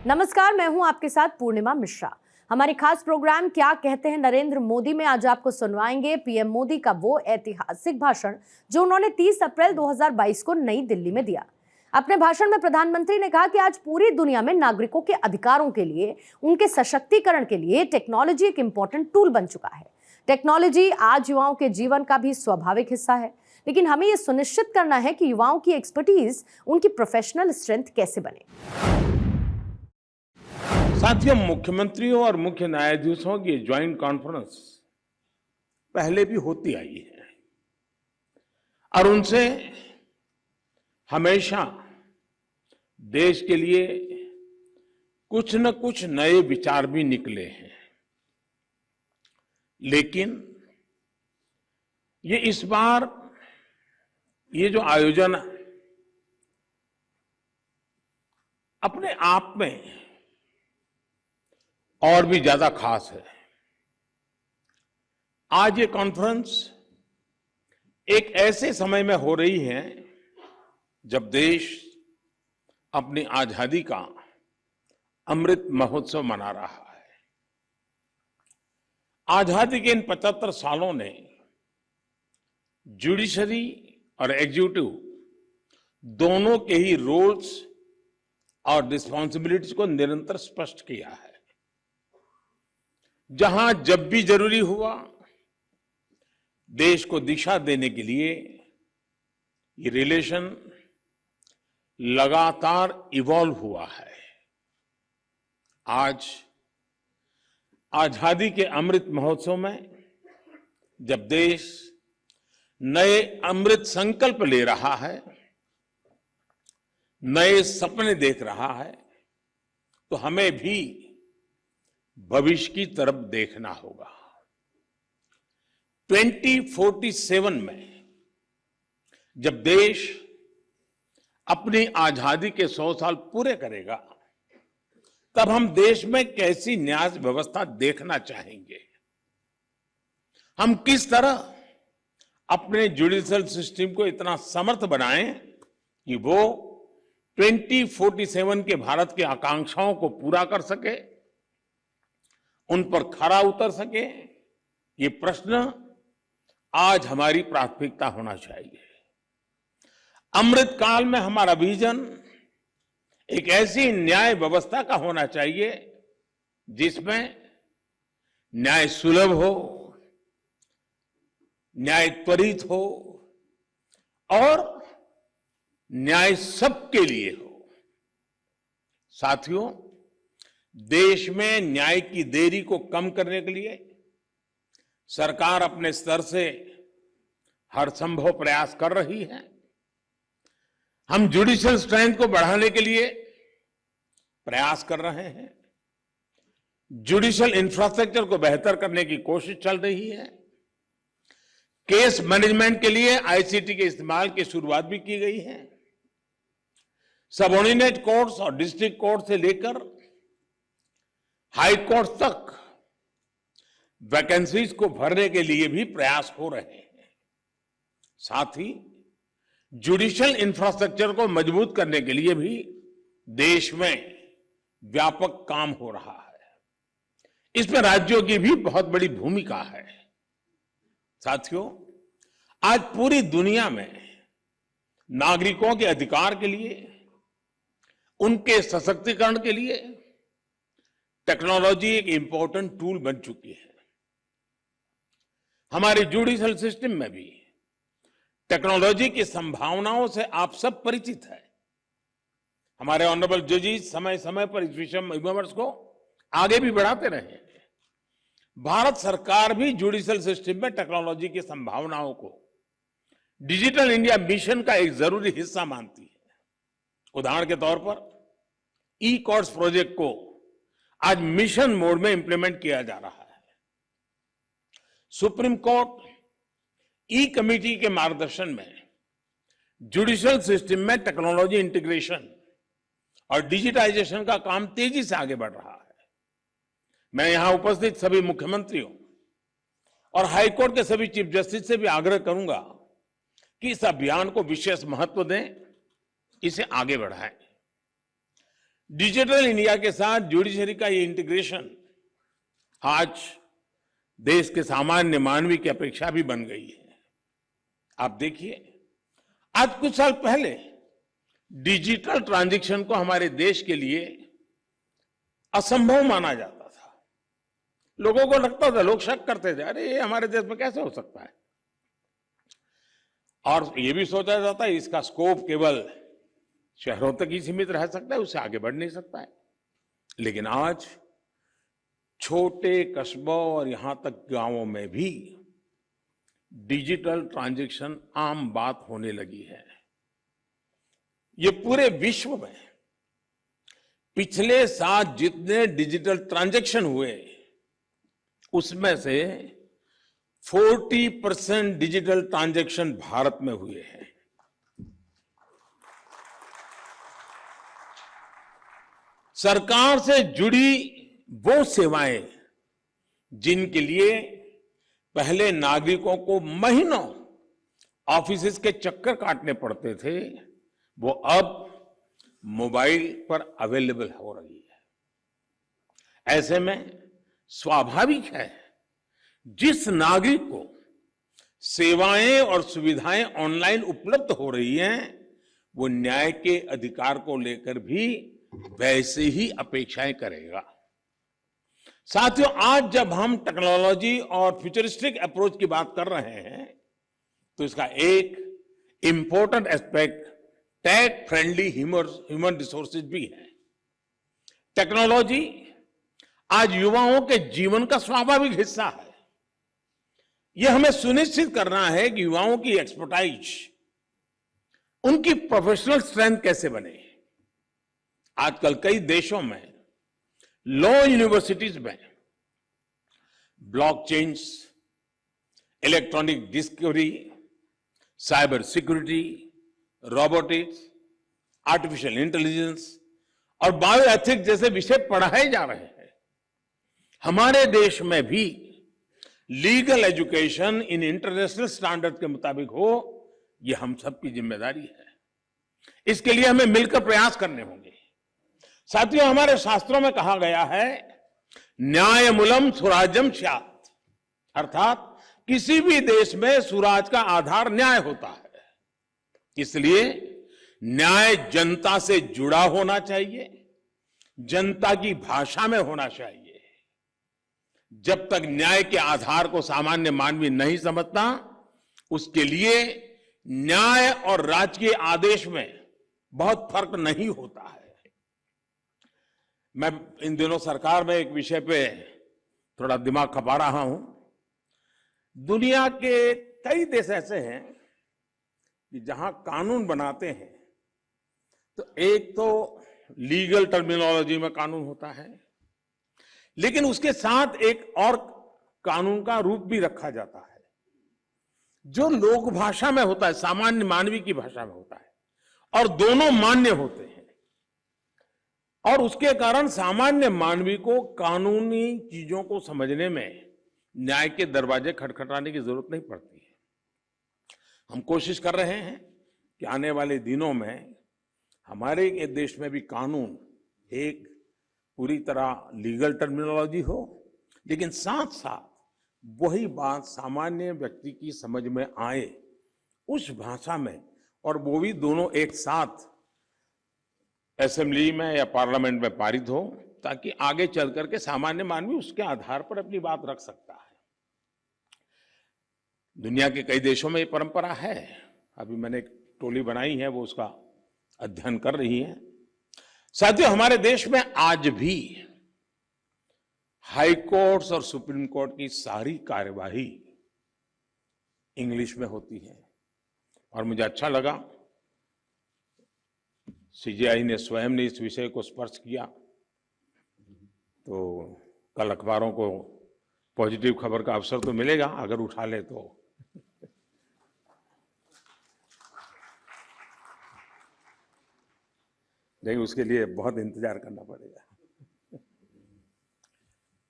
नमस्कार, मैं हूं आपके साथ पूर्णिमा मिश्रा। हमारे खास प्रोग्राम क्या कहते हैं नरेंद्र मोदी में आज आपको सुनवाएंगे पीएम मोदी का वो ऐतिहासिक भाषण जो उन्होंने 30 अप्रैल 2022 को नई दिल्ली में दिया। अपने भाषण में प्रधानमंत्री ने कहा कि आज पूरी दुनिया में नागरिकों के अधिकारों के लिए, उनके सशक्तिकरण के लिए टेक्नोलॉजी एक इंपॉर्टेंट टूल बन चुका है। टेक्नोलॉजी आज युवाओं के जीवन का भी स्वाभाविक हिस्सा है, लेकिन हमें यह सुनिश्चित करना है कि युवाओं की एक्सपर्टीज उनकी प्रोफेशनल स्ट्रेंथ कैसे बने। साथियों, मुख्यमंत्रियों और मुख्य न्यायाधीशों की ज्वाइंट कॉन्फ्रेंस पहले भी होती आई है और उनसे हमेशा देश के लिए कुछ न कुछ नए विचार भी निकले हैं। लेकिन ये इस बार ये जो आयोजन अपने आप में और भी ज्यादा खास है। आज ये कॉन्फ्रेंस एक ऐसे समय में हो रही है जब देश अपनी आजादी का अमृत महोत्सव मना रहा है। आजादी के इन 75 सालों ने जुडिशरी और एग्जीक्यूटिव दोनों के ही रोल्स और रिस्पॉन्सिबिलिटीज को निरंतर स्पष्ट किया है। जहां जब भी जरूरी हुआ, देश को दिशा देने के लिए ये रिलेशन लगातार इवॉल्व हुआ है। आज आजादी के अमृत महोत्सव में जब देश नए अमृत संकल्प ले रहा है, नए सपने देख रहा है, तो हमें भी भविष्य की तरफ देखना होगा। 2047 में जब देश अपनी आजादी के 100 साल पूरे करेगा, तब हम देश में कैसी न्याय व्यवस्था देखना चाहेंगे। हम किस तरह अपने जुडिशियल सिस्टम को इतना समर्थ बनाएं कि वो 2047 के भारत की आकांक्षाओं को पूरा कर सके, उन पर खरा उतर सके। ये प्रश्न आज हमारी प्राथमिकता होना चाहिए। अमृत काल में हमारा विजन एक ऐसी न्याय व्यवस्था का होना चाहिए जिसमें न्याय सुलभ हो, न्याय त्वरित हो और न्याय सबके लिए हो। साथियों, देश में न्याय की देरी को कम करने के लिए सरकार अपने स्तर से हर संभव प्रयास कर रही है। हम जुडिशियल स्ट्रेंथ को बढ़ाने के लिए प्रयास कर रहे हैं। जुडिशियल इंफ्रास्ट्रक्चर को बेहतर करने की कोशिश चल रही है। केस मैनेजमेंट के लिए आईसीटी के इस्तेमाल की शुरुआत भी की गई है। सबऑर्डिनेट कोर्ट्स और डिस्ट्रिक्ट कोर्ट से लेकर हाई कोर्ट तक वैकेंसीज को भरने के लिए भी प्रयास हो रहे हैं। साथ ही जुडिशियल इंफ्रास्ट्रक्चर को मजबूत करने के लिए भी देश में व्यापक काम हो रहा है। इसमें राज्यों की भी बहुत बड़ी भूमिका है। साथियों, आज पूरी दुनिया में नागरिकों के अधिकार के लिए, उनके सशक्तिकरण के लिए टेक्नोलॉजी एक इंपॉर्टेंट टूल बन चुकी है। हमारे जुडिशियल सिस्टम में भी टेक्नोलॉजी की संभावनाओं से आप सब परिचित हैं। हमारे ऑनरेबल जजेस समय समय पर इस विमर्श को आगे भी बढ़ाते रहे हैं। भारत सरकार भी जुडिशियल सिस्टम में टेक्नोलॉजी की संभावनाओं को डिजिटल इंडिया मिशन का एक जरूरी हिस्सा मानती है। उदाहरण के तौर पर ई कोर्ट्स प्रोजेक्ट को आज मिशन मोड में इंप्लीमेंट किया जा रहा है। सुप्रीम कोर्ट ई कमेटी के मार्गदर्शन में जुडिशियल सिस्टम में टेक्नोलॉजी इंटीग्रेशन और डिजिटाइजेशन का काम तेजी से आगे बढ़ रहा है। मैं यहां उपस्थित सभी मुख्यमंत्रियों और हाईकोर्ट के सभी चीफ जस्टिस से भी आग्रह करूंगा कि इस अभियान को विशेष महत्व दें, इसे आगे बढ़ाएं। डिजिटल इंडिया के साथ जुडिशरी का ये इंटीग्रेशन आज देश के सामान्य मानवी की अपेक्षा भी बन गई है। आप देखिए, आज कुछ साल पहले डिजिटल ट्रांजैक्शन को हमारे देश के लिए असंभव माना जाता था। लोगों को लगता था, लोग शक करते थे, अरे ये हमारे देश में कैसे हो सकता है। और ये भी सोचा जाता है इसका स्कोप केवल शहरों तक ही सीमित रह सकता है, उससे आगे बढ़ नहीं सकता है। लेकिन आज छोटे कस्बों और यहां तक गांवों में भी डिजिटल ट्रांजैक्शन आम बात होने लगी है। ये पूरे विश्व में पिछले साल जितने डिजिटल ट्रांजैक्शन हुए उसमें से 40% डिजिटल ट्रांजैक्शन भारत में हुए हैं। सरकार से जुड़ी वो सेवाएं जिनके लिए पहले नागरिकों को महीनों ऑफिसेज के चक्कर काटने पड़ते थे, वो अब मोबाइल पर अवेलेबल हो रही है। ऐसे में स्वाभाविक है जिस नागरिक को सेवाएं और सुविधाएं ऑनलाइन उपलब्ध हो रही हैं, वो न्याय के अधिकार को लेकर भी वैसे ही अपेक्षाएं करेगा। साथियों, आज जब हम टेक्नोलॉजी और फ्यूचरिस्टिक अप्रोच की बात कर रहे हैं तो इसका एक important aspect tech friendly human resources भी है। टेक्नोलॉजी आज युवाओं के जीवन का स्वाभाविक हिस्सा है। यह हमें सुनिश्चित करना है कि युवाओं की एक्सपर्टाइज, उनकी प्रोफेशनल स्ट्रेंथ कैसे बने। आजकल कई देशों में लॉ यूनिवर्सिटीज में blockchains, electronic discovery, cyber security, robotics, artificial intelligence और बायोएथिक्स जैसे विषय पढ़ाए जा रहे हैं। हमारे देश में भी legal education in international standard के मुताबिक हो, यह हम सबकी जिम्मेदारी है। इसके लिए हमें मिलकर प्रयास करने होंगे। साथियों, हमारे शास्त्रों में कहा गया है न्यायमूलम स्वराज्यम स्यात्, अर्थात किसी भी देश में स्वराज का आधार न्याय होता है। इसलिए न्याय जनता से जुड़ा होना चाहिए, जनता की भाषा में होना चाहिए। जब तक न्याय के आधार को सामान्य मानवी नहीं समझता, उसके लिए न्याय और राजकीय आदेश में बहुत फर्क नहीं होता है। मैं इन दिनों सरकार में एक विषय पे थोड़ा दिमाग खपा रहा हूं। दुनिया के कई देश ऐसे हैं कि जहां कानून बनाते हैं तो एक तो लीगल टर्मिनोलॉजी में कानून होता है, लेकिन उसके साथ एक और कानून का रूप भी रखा जाता है जो लोक भाषा में होता है, सामान्य मानवी की भाषा में होता है, और दोनों मान्य होते हैं। और उसके कारण सामान्य मानवी को कानूनी चीजों को समझने में न्याय के दरवाजे खटखटाने की जरूरत नहीं पड़ती है। हम कोशिश कर रहे हैं कि आने वाले दिनों में हमारे देश में भी कानून एक पूरी तरह लीगल टर्मिनोलॉजी हो, लेकिन साथ साथ वही बात सामान्य व्यक्ति की समझ में आए उस भाषा में, और वो भी दोनों एक साथ असेंबली में या पार्लियामेंट में पारित हो, ताकि आगे चल करके सामान्य मानवी उसके आधार पर अपनी बात रख सकता है। दुनिया के कई देशों में ये परंपरा है। अभी मैंने एक टोली बनाई है, वो उसका अध्ययन कर रही है। साथियों, हमारे देश में आज भी हाई कोर्ट्स और सुप्रीम कोर्ट की सारी कार्यवाही इंग्लिश में होती है। और मुझे अच्छा लगा सीजेआई ने स्वयं ने इस विषय को स्पर्श किया, तो कल अखबारों को पॉजिटिव खबर का अवसर तो मिलेगा अगर उठा ले तो। लेकिन उसके लिए बहुत इंतजार करना पड़ेगा।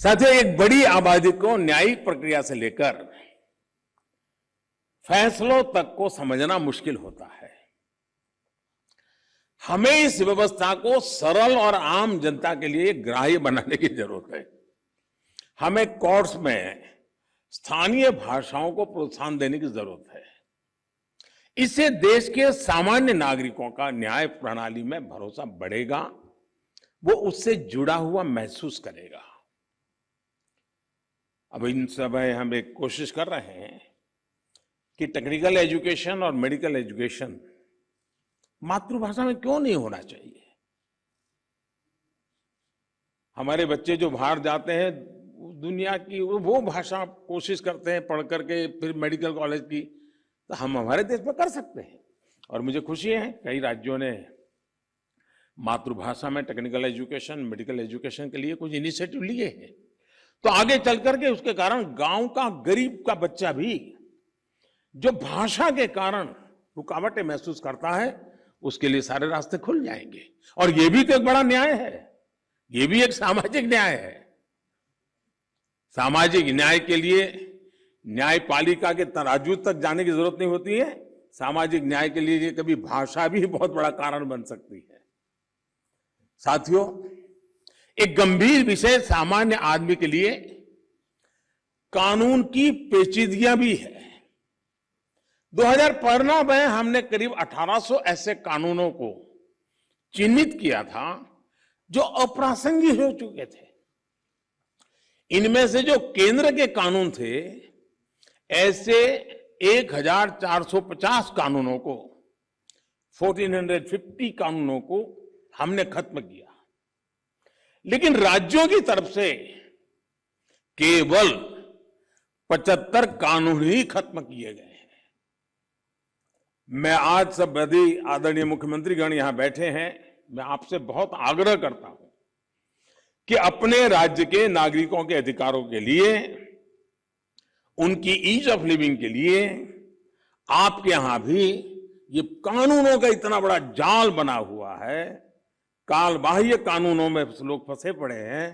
साथियों, एक बड़ी आबादी को न्यायिक प्रक्रिया से लेकर फैसलों तक को समझना मुश्किल होता है। हमें इस व्यवस्था को सरल और आम जनता के लिए ग्राह्य बनाने की जरूरत है। हमें कोर्ट्स में स्थानीय भाषाओं को प्रोत्साहन देने की जरूरत है। इससे देश के सामान्य नागरिकों का न्याय प्रणाली में भरोसा बढ़ेगा, वो उससे जुड़ा हुआ महसूस करेगा। अब इन समय हम एक कोशिश कर रहे हैं कि टेक्निकल एजुकेशन और मेडिकल एजुकेशन मातृभाषा में क्यों नहीं होना चाहिए। हमारे बच्चे जो बाहर जाते हैं दुनिया की वो भाषा कोशिश करते हैं पढ़ करके फिर मेडिकल कॉलेज की, तो हम हमारे देश में कर सकते हैं। और मुझे खुशी है कई राज्यों ने मातृभाषा में टेक्निकल एजुकेशन, मेडिकल एजुकेशन के लिए कुछ इनिशिएटिव लिए हैं। तो आगे चल करके उसके कारण गांव का गरीब का बच्चा भी जो भाषा के कारण रुकावटें महसूस करता है, उसके लिए सारे रास्ते खुल जाएंगे। और ये भी तो एक बड़ा न्याय है, ये भी एक सामाजिक न्याय है। सामाजिक न्याय के लिए न्यायपालिका के तराजू तक जाने की जरूरत नहीं होती है। सामाजिक न्याय के लिए कभी भाषा भी बहुत बड़ा कारण बन सकती है। साथियों, एक गंभीर विषय सामान्य आदमी के लिए कानून की पेचीदगियां भी है। 2015 में हमने करीब 1800 ऐसे कानूनों को चिन्हित किया था जो अप्रासंगिक हो चुके थे। इनमें से जो केंद्र के कानून थे, ऐसे 1450 कानूनों को, 1450 कानूनों को हमने खत्म किया। लेकिन राज्यों की तरफ से केवल 75 कानून ही खत्म किए गए हैं। मैं आज सब बड़ी आदरणीय मुख्यमंत्रीगण यहां बैठे हैं, मैं आपसे बहुत आग्रह करता हूं कि अपने राज्य के नागरिकों के अधिकारों के लिए, उनकी ईज ऑफ लिविंग के लिए आपके यहां भी ये कानूनों का इतना बड़ा जाल बना हुआ है, काल बाह्य कानूनों में लोग फंसे पड़े हैं,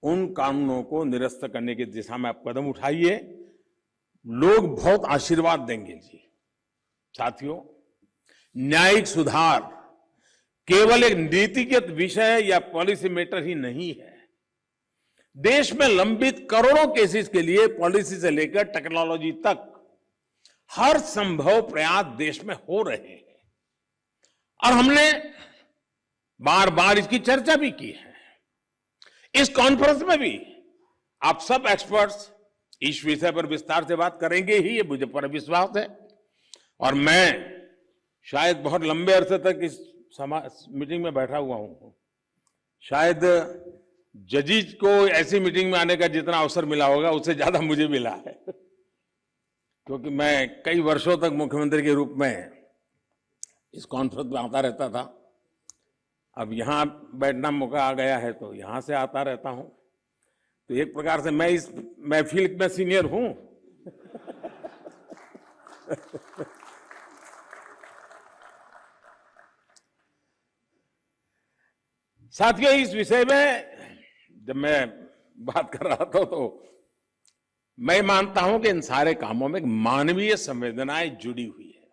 उन कानूनों को निरस्त करने की दिशा में आप कदम उठाइए। लोग बहुत आशीर्वाद देंगे जी। साथियों, न्यायिक सुधार केवल एक नीतिगत विषय या पॉलिसी मैटर ही नहीं है। देश में लंबित करोड़ों केसेस के लिए पॉलिसी से लेकर टेक्नोलॉजी तक हर संभव प्रयास देश में हो रहे हैं और हमने बार बार इसकी चर्चा भी की है। इस कॉन्फ्रेंस में भी आप सब एक्सपर्ट्स इस विषय पर विस्तार से बात करेंगे ही, ये मुझे पर विश्वास है। और मैं शायद बहुत लंबे अरसे तक इस मीटिंग में बैठा हुआ हूं। शायद जजीज को ऐसी मीटिंग में आने का जितना अवसर मिला होगा उससे ज्यादा मुझे मिला है, क्योंकि मैं कई वर्षों तक मुख्यमंत्री के रूप में इस कॉन्फ्रेंस में आता रहता था। अब यहां बैठना मौका आ गया है तो यहां से आता रहता हूं। तो एक प्रकार से मैं इस महफिल में सीनियर हूं। साथियों, इस विषय में जब मैं बात कर रहा था तो मैं मानता हूं कि इन सारे कामों में मानवीय संवेदनाएं जुड़ी हुई है।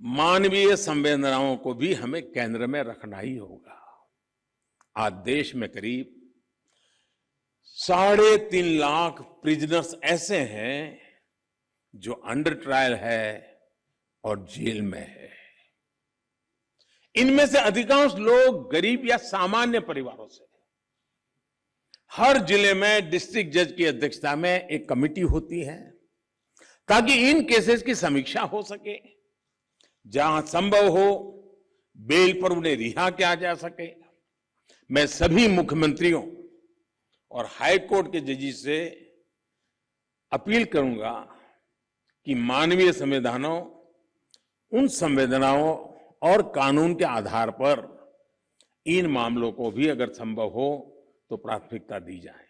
मानवीय संवेदनाओं को भी हमें केंद्र में रखना ही होगा। आज देश में करीब 3.5 लाख प्रिजनर्स ऐसे हैं जो अंडर ट्रायल है और जेल में है। इनमें से अधिकांश लोग गरीब या सामान्य परिवारों से। हर जिले में डिस्ट्रिक्ट जज की अध्यक्षता में एक कमेटी होती है ताकि इन केसेस की समीक्षा हो सके, जहां संभव हो बेल पर उन्हें रिहा किया जा सके। मैं सभी मुख्यमंत्रियों और हाई कोर्ट के जजेस से अपील करूंगा कि मानवीय संवेदनाओं, उन संवेदनाओं और कानून के आधार पर इन मामलों को भी अगर संभव हो तो प्राथमिकता दी जाए।